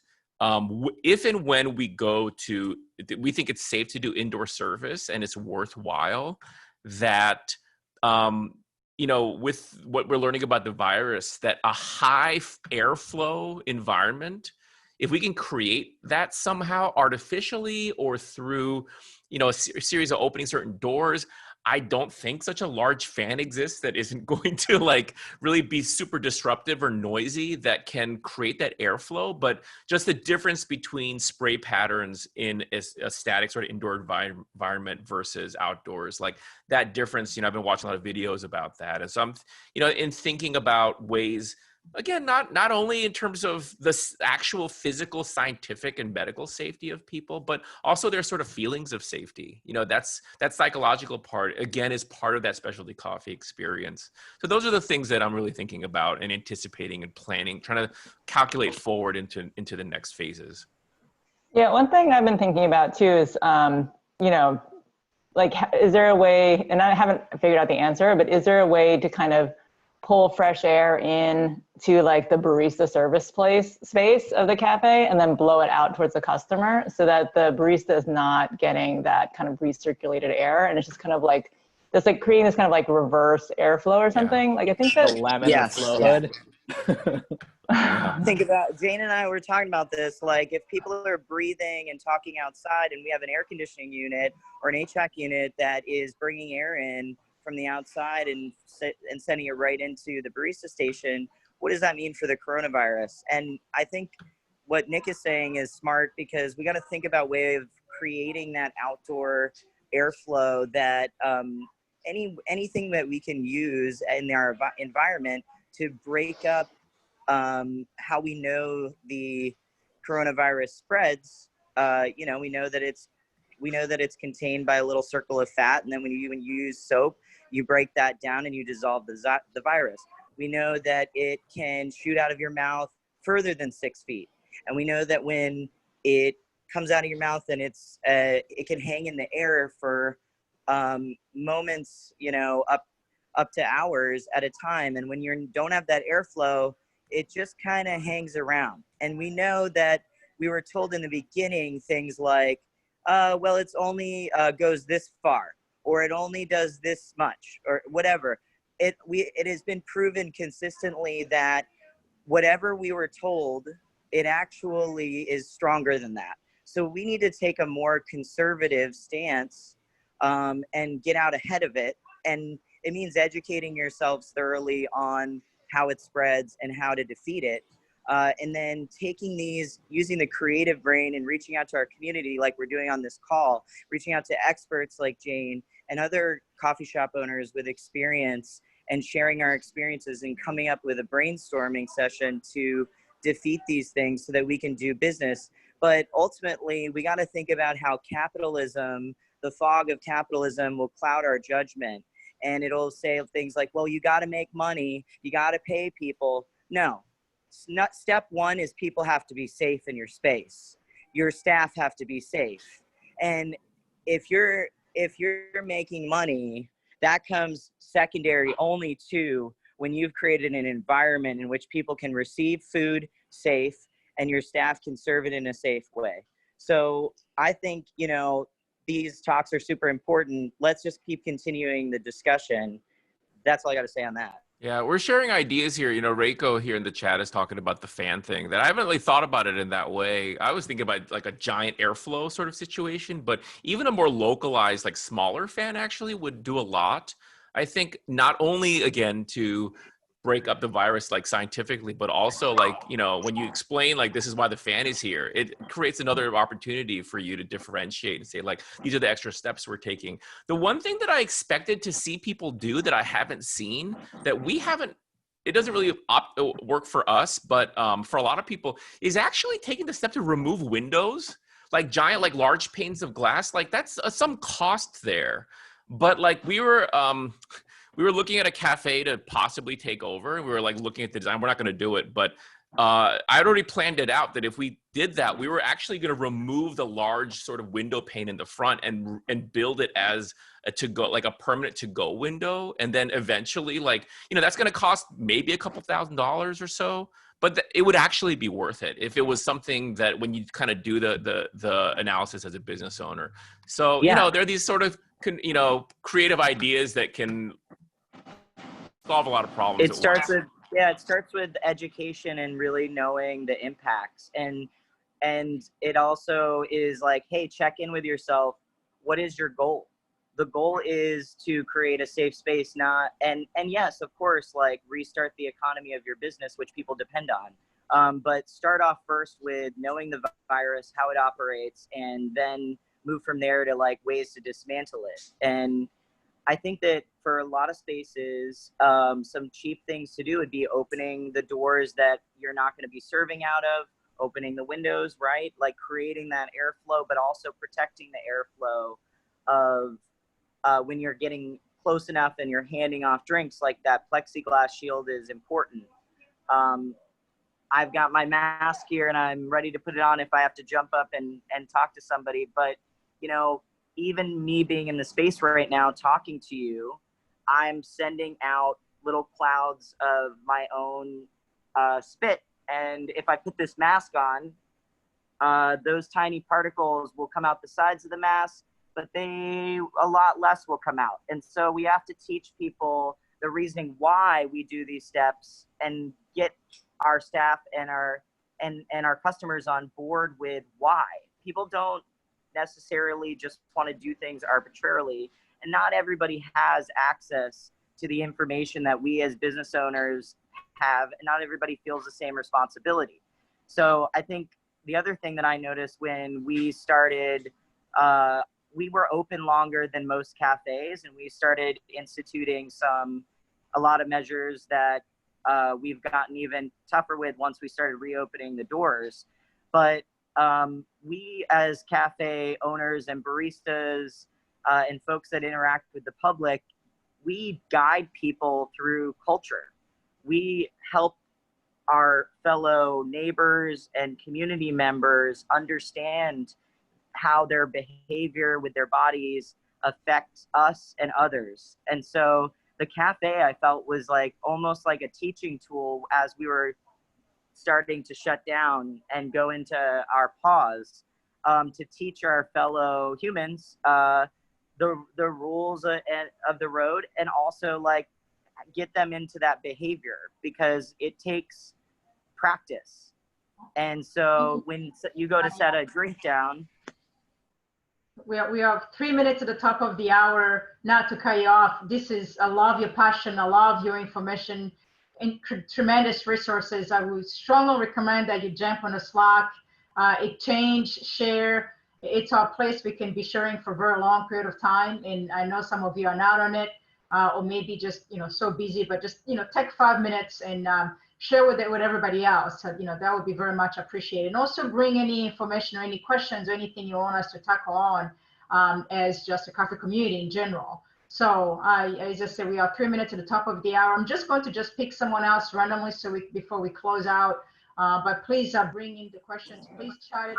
if and when we think it's safe to do indoor service and it's worthwhile, that, with what we're learning about the virus, that a high airflow environment, if we can create that somehow artificially or through, a series of opening certain doors, I don't think such a large fan exists that isn't going to like really be super disruptive or noisy that can create that airflow. But just the difference between spray patterns in a static sort of indoor environment versus outdoors, like that difference, I've been watching a lot of videos about that. And so I'm, in thinking about ways, again, not only in terms of the actual physical, scientific, and medical safety of people, but also their sort of feelings of safety. That psychological part, again, is part of that specialty coffee experience. So those are the things that I'm really thinking about and anticipating and planning, trying to calculate forward into the next phases. Yeah, one thing I've been thinking about too is, like, is there a way, and I haven't figured out the answer, but is there a way to kind of pull fresh air in to like the barista service space of the cafe and then blow it out towards the customer so that the barista is not getting that kind of recirculated air, and it's just kind of like this, like creating this kind of like reverse airflow or something. Yeah. Like I think that the lemon flow hood. Think about, Jane and I were talking about this, like if people are breathing and talking outside and we have an air conditioning unit or an HVAC unit that is bringing air in from the outside and sending it right into the barista station, what does that mean for the coronavirus? And I think what Nick is saying is smart, because we got to think about way of creating that outdoor airflow that anything that we can use in our environment to break up how we know the coronavirus spreads. We know that it's contained by a little circle of fat, and then when you use soap, you break that down and you dissolve the virus. We know that it can shoot out of your mouth further than 6 feet, and we know that when it comes out of your mouth and it can hang in the air for moments, up to hours at a time. And when you don't have that airflow, it just kind of hangs around. And we know that we were told in the beginning things like, well, it's only goes this far, or it only does this much, or whatever. It has been proven consistently that whatever we were told, it actually is stronger than that. So we need to take a more conservative stance and get out ahead of it. And it means educating yourselves thoroughly on how it spreads and how to defeat it. And then using the creative brain and reaching out to our community like we're doing on this call, reaching out to experts like Jane and other coffee shop owners with experience, and sharing our experiences and coming up with a brainstorming session to defeat these things so that we can do business. But ultimately, we got to think about how capitalism, the fog of capitalism, will cloud our judgment. And it'll say things like, well, you got to make money, you got to pay people. No, step one is people have to be safe in your space. Your staff have to be safe. And if you're making money, that comes secondary only to when you've created an environment in which people can receive food safe and your staff can serve it in a safe way. So I think, these talks are super important. Let's just keep continuing the discussion. That's all I got to say on that. Yeah, we're sharing ideas here. Reiko here in the chat is talking about the fan thing that I haven't really thought about it in that way. I was thinking about like a giant airflow sort of situation, but even a more localized, like smaller fan actually would do a lot. I think not only, again, to break up the virus like scientifically, but also like, when you explain like this is why the fan is here, it creates another opportunity for you to differentiate and say like, these are the extra steps we're taking. The one thing that I expected to see people do that I haven't seen, that we haven't, it doesn't really work for us, but for a lot of people, is actually taking the step to remove windows, like giant, like large panes of glass. Like that's some cost there. But like we were looking at a cafe to possibly take over, and we were like looking at the design. We're not going to do it, but I had already planned it out that if we did that, we were actually going to remove the large sort of window pane in the front and build it as a to-go, like a permanent to-go window. And then eventually, like, that's going to cost maybe a couple $1,000s or so, but it would actually be worth it if it was something that when you kind of do the analysis as a business owner. So, yeah. There are these sort of, creative ideas that can solve a lot of problems. It starts with education and really knowing the impacts, and it also is like, hey, check in with yourself. What is your goal? the goal is to create a safe space, not, and yes, of course, like restart the economy of your business, which people depend on. But start off first with knowing the virus, how it operates, and then move from there to like ways to dismantle it. And I think that for a lot of spaces, some cheap things to do would be opening the doors that you're not going to be serving out of, opening the windows, right? Like creating that airflow, but also protecting the airflow of when you're getting close enough and you're handing off drinks, like that plexiglass shield is important. I've got my mask here and I'm ready to put it on if I have to jump up and talk to somebody. But, you know, even me being in the space right now talking to you, I'm sending out little clouds of my own spit. And if I put this mask on, those tiny particles will come out the sides of the mask, but a lot less will come out. And so we have to teach people the reasoning why we do these steps and get our staff and our customers on board with why. People don't necessarily just want to do things arbitrarily, and not everybody has access to the information that we as business owners have, and not everybody feels the same responsibility. So I think the other thing that I noticed when we started, we were open longer than most cafes, and we started instituting a lot of measures that we've gotten even tougher with once we started reopening the doors. But we as cafe owners and baristas and folks that interact with the public, we guide people through culture. We help our fellow neighbors and community members understand how their behavior with their bodies affects us and others. And so the cafe, I felt, was like almost like a teaching tool as we were starting to shut down and go into our pause, to teach our fellow humans the rules of the road, and also like get them into that behavior, because it takes practice. And so when you go to set a drink down, we are 3 minutes at the top of the hour. Not to cut you off, I love your passion, I love your information, and tremendous resources. I would strongly recommend that you jump on a Slack, exchange, share. It's our place we can be sharing for a very long period of time, and I know some of you are not on it, or maybe just so busy, but just take 5 minutes and share with everybody else. That would be very much appreciated. And also bring any information or any questions or anything you want us to tackle on as just a coffee community in general. So as I said, we are 3 minutes at the top of the hour. I'm just going to pick someone else randomly before we close out. But please bring in the questions. Please chat it.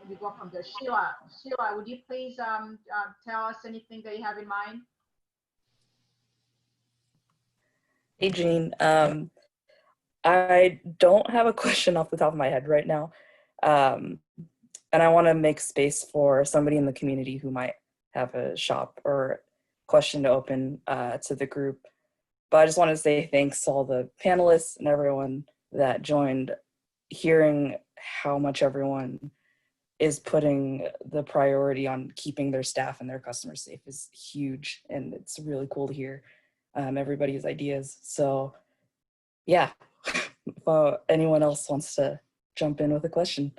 We go from there. Sheila, would you please tell us anything that you have in mind? Hey, Jeanine. I don't have a question off the top of my head right now. And I want to make space for somebody in the community who might have a shop or question to open to the group. But I just want to say thanks to all the panelists and everyone that joined. Hearing how much everyone is putting the priority on keeping their staff and their customers safe is huge. And it's really cool to hear everybody's ideas. So yeah, if anyone else wants to jump in with a question.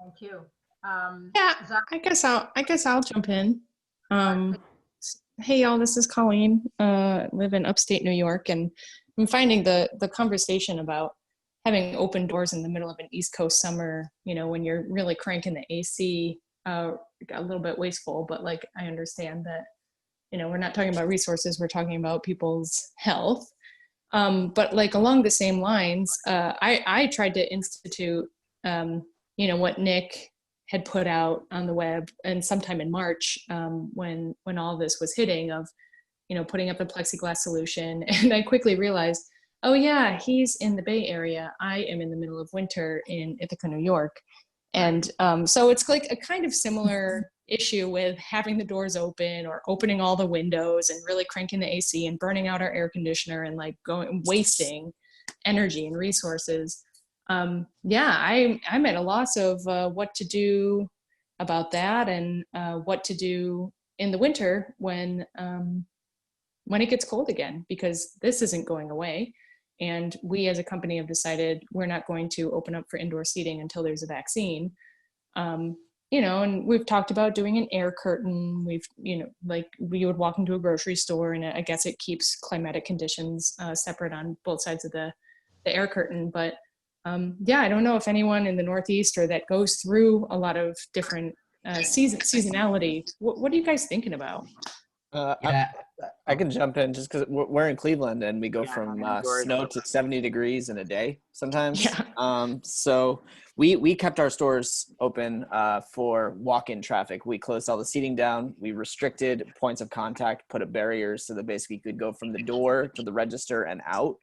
Thank you. Yeah, I guess I'll jump in. Hey y'all, this is Colleen. Live in upstate New York, and I'm finding the conversation about having open doors in the middle of an East Coast summer, when you're really cranking the AC, a little bit wasteful. But like, I understand that, we're not talking about resources, we're talking about people's health. But like along the same lines, I tried to institute, what Nick had put out on the web, and sometime in March, when all this was hitting, of, putting up a plexiglass solution. And I quickly realized, oh yeah, he's in the Bay Area. I am in the middle of winter in Ithaca, New York. And so it's like a kind of similar issue with having the doors open or opening all the windows and really cranking the AC and burning out our air conditioner and like wasting energy and resources. Yeah, I'm at a loss of what to do about that and what to do in the winter when it gets cold again, because this isn't going away. And we as a company have decided we're not going to open up for indoor seating until there's a vaccine. You know, and we've talked about doing an air curtain. We've, you know, like we would walk into a grocery store and I guess it keeps climatic conditions separate on both sides of the air curtain. But yeah, I don't know if anyone in the Northeast or that goes through a lot of different seasonality. What are you guys thinking about? I can jump in just because we're in Cleveland and we go from snow to 70 degrees in a day sometimes. Yeah. So we kept our stores open for walk-in traffic. We closed all the seating down. We restricted points of contact, put up barriers so that basically you could go from the door to the register and out.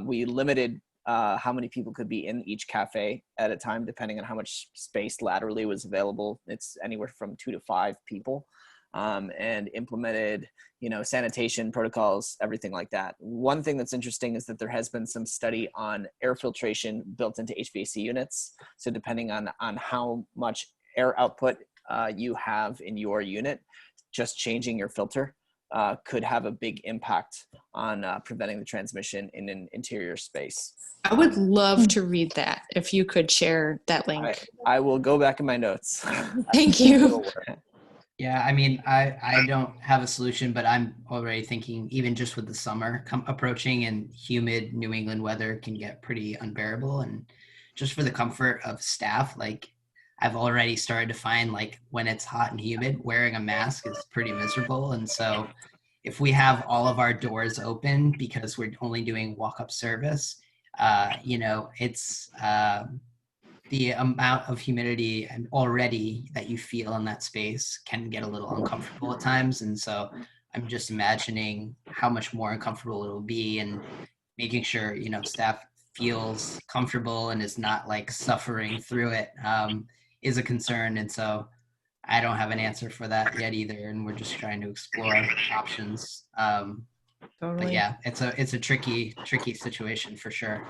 We limited how many people could be in each cafe at a time, depending on how much space laterally was available. It's anywhere from 2 to 5 people. And implemented, you know, sanitation protocols, everything like that. One thing that's interesting is that there has been some study on air filtration built into HVAC units. So depending on how much air output you have in your unit, just changing your filter could have a big impact on preventing the transmission in an interior space. I would love to read that if you could share that link. I will go back in my notes. Thank you. Yeah, I mean, I don't have a solution, but I'm already thinking even just with the summer approaching and humid New England weather can get pretty unbearable. And just for the comfort of staff, like I've already started to find like when it's hot and humid, wearing a mask is pretty miserable. And so if we have all of our doors open because we're only doing walk-up service, you know, it's the amount of humidity and already that you feel in that space can get a little uncomfortable at times. And so I'm just imagining how much more uncomfortable it'll be and making sure, you know, staff feels comfortable and is not like suffering through it is a concern. And so I don't have an answer for that yet either. And we're just trying to explore options. Totally. But yeah, it's a tricky situation for sure.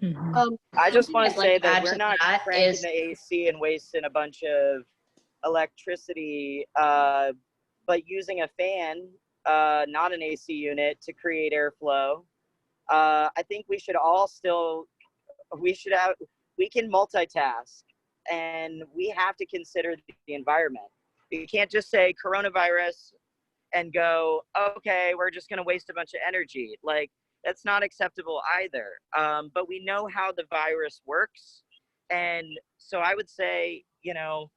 Mm-hmm. I just want to say that add we're to not that cranking is- the AC and wasting a bunch of electricity, but using a fan, not an AC unit, to create airflow. I think we should all we can multitask, and we have to consider the environment. You can't just say coronavirus and go, okay, we're just going to waste a bunch of energy. Like, that's not acceptable either. But we know how the virus works. And so I would say, you know,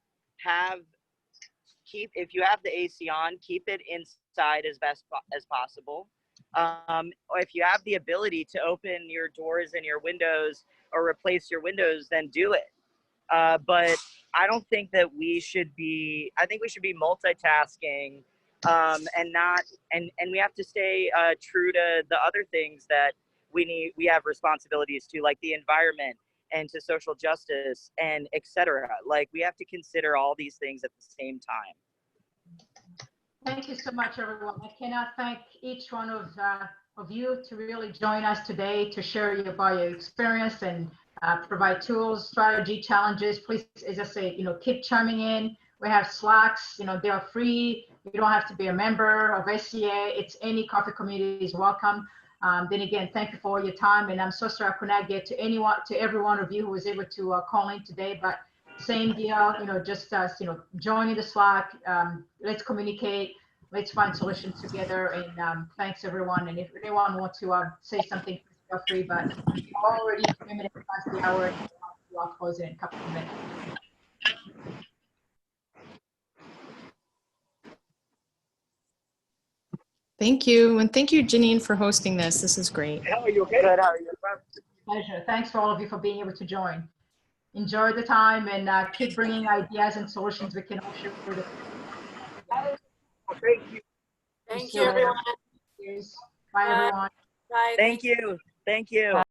if you have the AC on, keep it inside as best as possible. Or if you have the ability to open your doors and your windows or replace your windows, then do it. But I don't think that I think we should be multitasking and we have to stay true to the other things that we have responsibilities to, like the environment and to social justice and etc. Like, we have to consider all these things at the same time. Thank you so much, everyone. I cannot thank each one of you to really join us today to share about your experience and provide tools, strategy, challenges. Please, as I say, you know, keep chiming in. We have Slacks, you know, they are free. You don't have to be a member of SCA. It's any coffee community is welcome. Then again, thank you for all your time. And I'm so sorry I could not get to every one of you who was able to call in today, but same deal, you know, just, you know, join in the Slack. Let's communicate. Let's find solutions together. And thanks everyone. And if anyone wants to say something, feel free, but already 3 minutes past the hour. I'll close it in a couple of minutes. Thank you. And thank you, Jeanine, for hosting this. This is great. How are you? Okay. Good. How are you? Pleasure. Thanks for all of you for being able to join. Enjoy the time and keep bringing ideas and solutions we can all share with it. Thank you. Thank you, everyone. Bye, everyone. Bye. Thank you. Thank you.